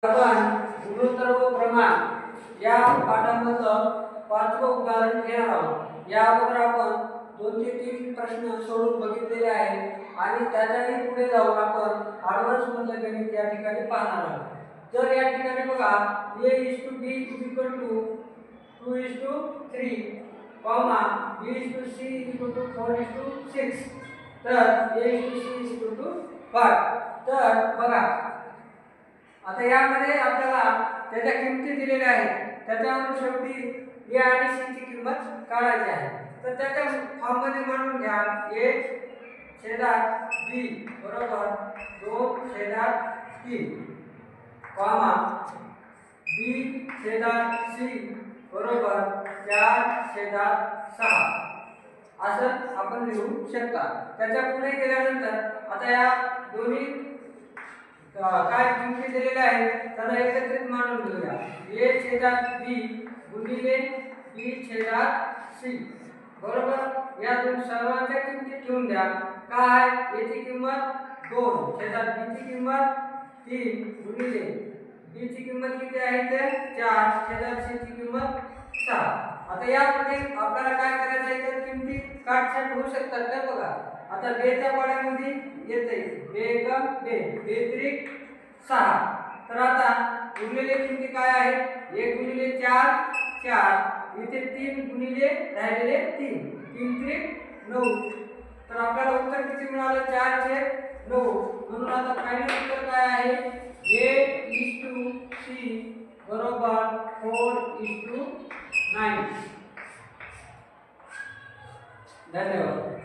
आपण गुणोत्तर व प्रमाण या पाठामधलं 5वं उदाहरण घेणार आहोत। या अगोदर आपण 2 ते 3 प्रश्न सोडून बघितलेले आहेत आणि त्याच्याही पुढे जाऊन आपण ॲडव्हान्स मधलं गणित या ठिकाणी पाहणार आहोत। जर या ठिकाणी बघा a is to b is equal to 2 is to 3, b is to c is equal to 4 is to 6, तर a is to c is equal to 5। तर बघा आता यामध्ये आपल्याला त्याच्या किमती दिलेल्या आहेत, त्याच्यावरून शेवटी a आणि c ची किंमत काढायची आहे। तर त्याच्या फॉर्म मध्ये म्हणून घ्या a छेदात b बरोबर 2 छेदात 3, b छेदात c बरोबर 4 छेदात 6 असं आपण लिहू शकता। त्याच्या पुढे गेल्यानंतर आता या दोन्ही काय किमती दिलेल्या आहेत त्यांना एकत्रित मांडून घेऊया। a छेदात b गुणिले b छेदात c बरोबर या दोन सर्वांच्या किमती ठेवून द्या। काय याची किंमत 2 छेदात b ची किंमत 3 गुणिले b ची किंमत किती आहे ते 4 छेदात c ची किंमत 6। आता यामध्ये आपल्याला काय करायचं आहे तर किमती काटछाट होऊ शकतात का बघा। आता b च्या पाड्यामध्ये येते b * b 6। तर आता उरलेले किमती काय आहेत 1 गुणिले 4 4 इथे 3 गुणिले राहिलेले 3 3 9। तर आपल्याला उत्तर किती मिळालं 4/9। म्हणून आता फायनल उत्तर काय आहे a is to c बरोबर 4:9। धन्यवाद।